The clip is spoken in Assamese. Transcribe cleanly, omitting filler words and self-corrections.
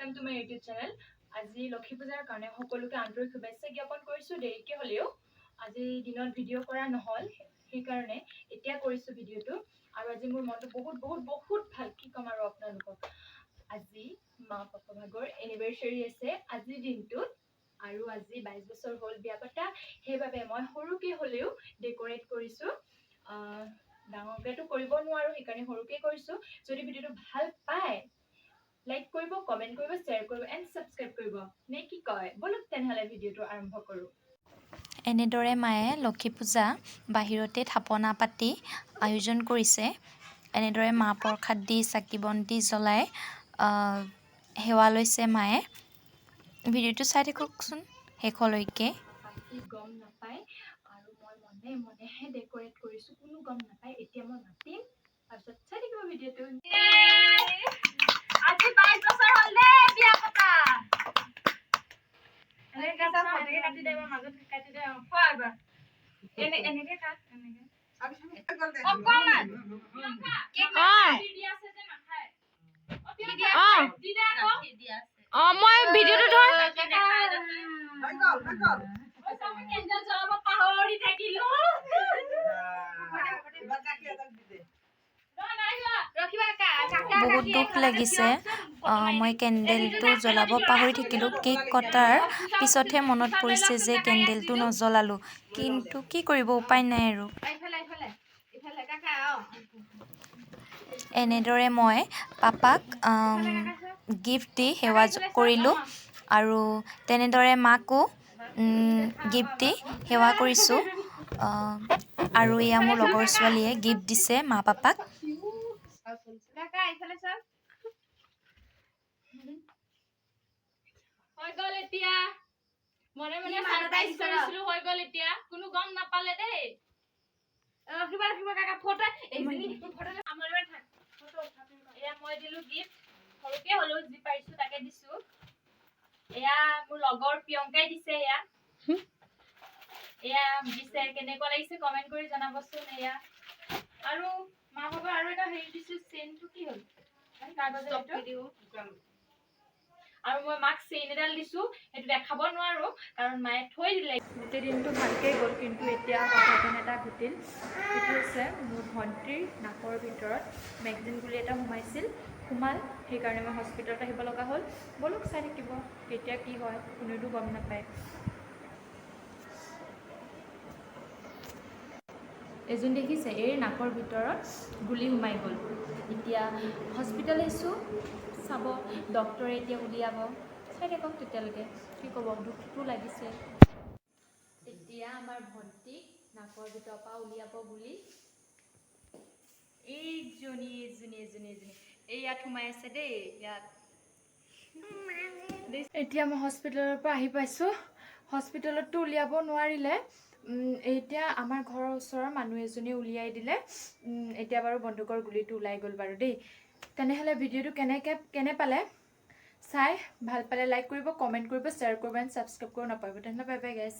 Welcome to my YouTube channel. আজি লক্ষী পূজাৰ কাৰণে সকলোকে আন্তৰিক শুভেচ্ছা জ্ঞাপন কৰিছোঁ। দেৰিকৈ হ'লেও আজি দিনত ভিডিঅ' কৰা নহ'ল, সেইকাৰণে এতিয়া কৰিছোঁ ভিডিঅ'টো। আৰু আজি মোৰ মনটো বহুত বহুত বহুত ভাল, কি ক'ম আৰু আপোনালোকক। আজি মা পাপা ভাগৰ এনিভাৰ্চাৰী আছে আজিৰ দিনটোত, আৰু আজি 22 বছৰ হ'ল বিয়া পতা। সেইবাবে মই সৰুকৈ হ'লেও ডেক'ৰেট কৰিছোঁ। ডাঙৰকেতো কৰিব নোৱাৰোঁ, সেইকাৰণে সৰুকৈ কৰিছোঁ। যদি ভিডিঅ'টো ভাল পায় লাইক কৰিব, কমেণ্ট কৰিব, শ্বেয়াৰ কৰিব এণ্ড ছাবস্ক্ৰাইব কৰিব, নে কি কয়? বলক তেনেহ'লে ভিডিঅ'টো আৰম্ভ কৰোঁ। এনেদৰে মায়ে লক্ষী পূজা বাহিৰতে থাপনা পাতি আয়োজন কৰিছে। এনেদৰে মাহ প্ৰসাদ দি চাকি বন্তি জ্বলাই সেৱা লৈছে মায়ে। ভিডিঅ'টো চাই থাককচোন শেষলৈকে। গম নাপায় আৰু মই মনে মনেহে ডেক'ৰেট কৰিছোঁ, কোনো গম নাপায়। এতিয়া মই মাতিম, তাৰপিছত চাই থাকিব ভিডিঅ'টো। আজি 22 বছৰ হ'ল দেই বিয়া পতা। এনেকে কাটি দে, মাজত কাটি দে। হয় এবাৰ এনেকে কাট, এনেকে অকমান মই ভিডিঅ'টো ধৰ পাহৰি থাকিলো। বহুত দুখ লাগিছে, মই কেণ্ডেলটো জ্বলাব পাহৰি থাকিলোঁ। কেক কটাৰ পিছতহে মনত পৰিছে যে কেণ্ডেলটো নজ্বলালোঁ, কিন্তু কি কৰিব, উপায় নাই আৰু। এনেদৰে মই পাপাক গিফ্ট দি সেৱা কৰিলোঁ, আৰু তেনেদৰে মাকো গিফ্ট দি সেৱা কৰিছোঁ। আৰু এয়া মোৰ লগৰ ছোৱালীয়ে গিফ্ট দিছে মা পাপাক। হৈ গ'ল এতিয়া, মনে মনে সাৰপ্ৰাইজ কৰিছিলো, হৈ গ'ল এতিয়া, কোনো গম নাপালে দেই। এয়া মই দিলো গিফ্ট, সৰুকে হ'লেও যি পাৰিছো তাকে দিছো। এয়া মোৰ লগৰ প্ৰিয়ংকাই দিছে। এয়া দিছে, কেনেকুৱা লাগিছে কমেন্ট কৰি জনাবচোন। এয়া আৰু মা বাবা আৰু এটা হেৰি দিছো, চেইনটো কি হ'ল? আৰু মই মাক চেইন এডাল দিছো, সেইটো দেখাব নোৱাৰো কাৰণ মায়ে থৈ দিলে। গোটেই দিনটো ভালকেই গ'ল, কিন্তু এতিয়া ঘটনা এটা ঘটিল। সেইটো হৈছে মোৰ ভণ্টিৰ নাকৰ ভিতৰত মেগজিন বুলি এটা সোমাল, সেইকাৰণে মই হস্পিটেলত আহিব লগা হ'ল। বলক চাই থাকিব কেতিয়া কি হয়, কোনেওতো গম নাপায়। এজন দেখিছে এই নাকৰ ভিতৰত গুলি সোমাই গ'ল। এতিয়া হস্পিটেল আহিছোঁ, চাব ডক্টৰে এতিয়া উলিয়াব। চাই থাকক তেতিয়ালৈকে, কি ক'ব, দুখটো লাগিছে। এতিয়া আমাৰ ভণ্টিক নাকৰ ভিতৰৰ পৰা উলিয়াব বুলি এইজনী ইয়াত সোমাই আছে দেই, ইয়াত। এতিয়া মই হস্পিটেলৰ পৰা আহি পাইছোঁ। হস্পিটেলততো উলিয়াব নোৱাৰিলে, এতিয়া আমাৰ ঘৰৰ ওচৰৰ মানুহ এজনীয়ে উলিয়াই দিলে। এতিয়া বাৰু বন্দুকৰ গুলিটো ওলাই গ'ল বাৰু দেই। তেনেহ'লে ভিডিঅ'টো কেনে পালে চাই ভাল পালে লাইক কৰিব, কমেণ্ট কৰিব, শ্বেয়াৰ কৰিব এণ্ড ছাবস্ক্ৰাইব কৰিব নাপাহৰিব। তেনেহ'লে বাই বাই গাইজ।